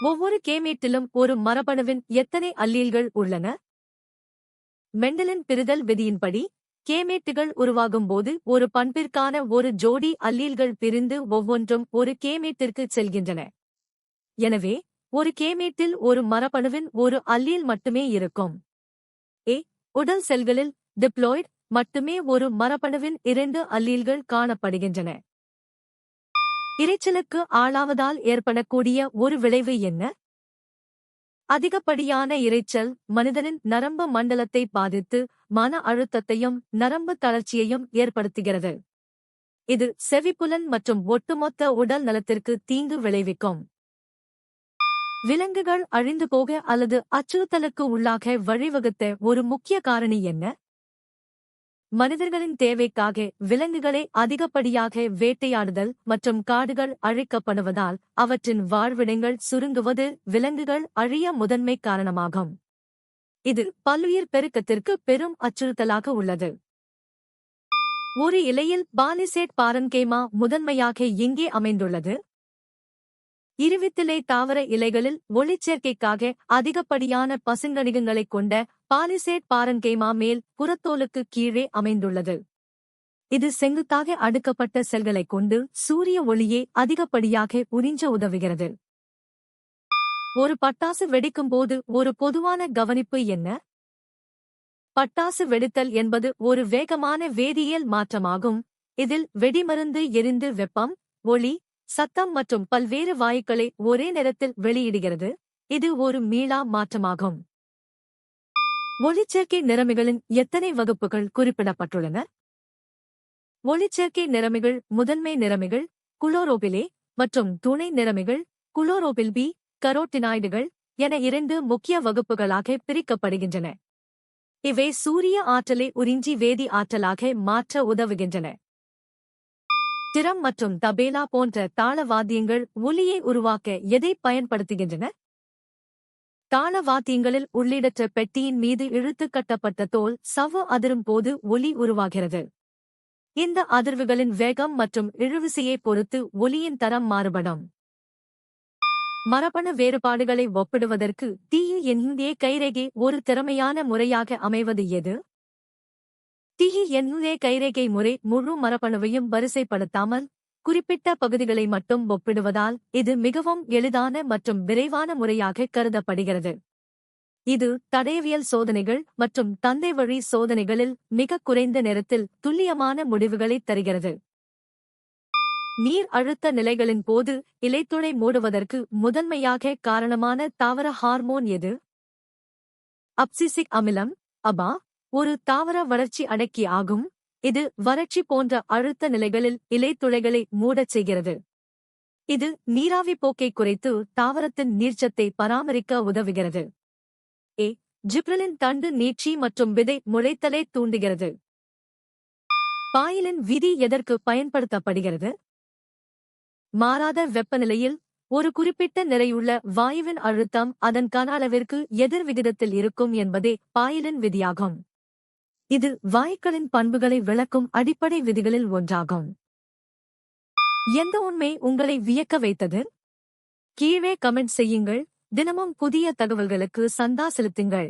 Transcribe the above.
ஒவ்வொரு கேமேட்டிலும் ஒரு மரபணுவின் எத்தனை அல்லீல்கள் உள்ளன? மெண்டலின் பிரிதல் விதியின்படி, கேமேட்டுகள் உருவாகும்போது ஒரு பண்பிற்கான ஒரு ஜோடி அல்லீல்கள் பிரிந்து ஒவ்வொன்றும் ஒரு கேமேட்டிற்கு செல்கின்றன. எனவே, ஒரு கேமேட்டில் ஒரு மரபணுவின் ஒரு அல்லீல் மட்டுமே இருக்கும். உடல் செல்களில் டிப்ளாய்டு மட்டுமே ஒரு மரபணுவின் 2 அல்லீல்கள் காணப்படுகின்றன. இரைச்சலுக்கு ஆளாவதால் ஏற்படக்கூடிய ஒரு விளைவு என்ன? அதிகப்படியான இரைச்சல் மனிதனின் நரம்பு மண்டலத்தை பாதித்து மன அழுத்தத்தையும் நரம்பு தளர்ச்சியையும் ஏற்படுத்துகிறது. இது செவிப்புலன் மற்றும் ஒட்டுமொத்த உடல் நலத்திற்கு தீங்கு விளைவிக்கும். விலங்குகள் அழிந்து போக அல்லது அச்சுறுத்தலுக்கு உள்ளாக வழிவகுத்த ஒரு முக்கிய காரணி என்ன? மனிதர்களின் தேவைக்காக விலங்குகளை அதிகப்படியாக வேட்டையாடுதல் மற்றும் காடுகள் அழிக்கப்படுவதால் அவற்றின் வாழ்விடங்கள் சுருங்குவது விலங்குகள் அழிய முதன்மை காரணமாகும். இது பல்லுயிர் பெருக்கத்திற்கு பெரும் அச்சுறுத்தலாக உள்ளது. ஒரு இலையில் பாலிசேட் பாரன்கேமா முதன்மையாக எங்கே அமைந்துள்ளது? இருவித்திலை தாவர இலைகளில் ஒளிச்சேர்க்கைக்காக அதிகப்படியான பசுங்கணிகங்களைக் கொண்ட பாலிசேட் பாரன்கேமா மேல் புறத்தோலுக்கு கீழே அமைந்துள்ளது. இது செங்குத்தாக அடுக்கப்பட்ட செல்களைக் கொண்டு சூரிய ஒளியை அதிகப்படியாக உறிஞ்ச உதவுகிறது. ஒரு பட்டாசு வெடிக்கும்போது ஒரு பொதுவான கவனிப்பு என்ன? பட்டாசு வெடித்தல் என்பது ஒரு வேகமான வேதியியல் மாற்றமாகும். இதில் வெடிமருந்து எரிந்து வெப்பம், ஒளி, சத்தம் மற்றும் பல்வேறு வாயுக்களை ஒரே நேரத்தில் வெளியிடுகிறது. இது ஒரு மீளா மாற்றமாகும். ஒளிச்சேர்க்கை நிறமிகளின் எத்தனை வகுப்புகள் குறிப்பிடப்பட்டுள்ளன? ஒளிச்சேர்க்கை நிறமிகள் முதன்மை நிறமிகள் குளோரோபிலே மற்றும் துணை நிறமிகள் குளோரோபில் பி, கரோட்டினாய்டுகள் என 2 முக்கிய வகுப்புகளாக பிரிக்கப்படுகின்றன. இவை சூரிய ஆற்றலை உறிஞ்சி வேதி ஆற்றலாக மாற்ற உதவுகின்றன. திரம் மற்றும் தபேலா போன்ற தாளவாத்தியங்கள் ஒலியை உருவாக்க எதை பயன்படுத்துகின்றன? தாளவாத்தியங்களில் உள்ளிடற்ற பெட்டியின் மீது இழுத்து கட்டப்பட்ட தோல் சவ்வு அதிரும் போது ஒலி உருவாகிறது. இந்த அதிர்வுகளின் வேகம் மற்றும் இழுவிசையைப் பொறுத்து ஒலியின் தரம் மாறுபடும். மரபணு வேறுபாடுகளை ஒப்பிடுவதற்கு DNA கைரேகை ஒரு திறமையான முறையாக அமைவது எது? DNA கைரேகை முறை முழு மரபணுவையும் வரிசைப்படுத்தாமல் குறிப்பிட்ட பகுதிகளை மட்டும் ஒப்பிடுவதால் இது மிகவும் எளிதான மற்றும் விரைவான முறையாக கருதப்படுகிறது. இது தடயவியல் சோதனைகள் மற்றும் தந்தைவழி சோதனைகளில் மிக குறைந்த நேரத்தில் துல்லியமான முடிவுகளைத் தருகிறது. நீர் அழுத்த நிலைகளின் போது இலைத்துளை மூடுவதற்கு முதன்மையாக காரணமான தாவர ஹார்மோன் எது? அப்சிசிக் அமிலம், அபா, ஒரு தாவர வளர்ச்சி அடக்கி ஆகும். இது வறட்சி போன்ற அழுத்த நிலைகளில் இலைத்துளைகளை மூடச் செய்கிறது. இது நீராவி போக்கை குறைத்து தாவரத்தின் நீர்ச்சத்தை பராமரிக்க உதவுகிறது. ஜிப்ரலின் தண்டு நீட்சி மற்றும் விதை முளைத்தலை தூண்டுகிறது. பாயிலின் விதி எதற்கு பயன்படுத்தப்படுகிறது? மாறாத வெப்பநிலையில் ஒரு குறிப்பிட்ட நிறையுள்ள வாயுவின் அழுத்தம் அதன் கன அளவிற்கு எதிர் விகிதத்தில் இருக்கும் என்பதே பாயிலின் விதியாகும். இது வாயுக்களின் பண்புகளை விளக்கும் அடிப்படை விதிகளில் ஒன்றாகும். எந்த உண்மை உங்களை வியக்க வைத்தது? கீழே கமெண்ட் செய்யுங்கள். தினமும் புதிய தகவல்களுக்கு சந்தா செலுத்துங்கள்.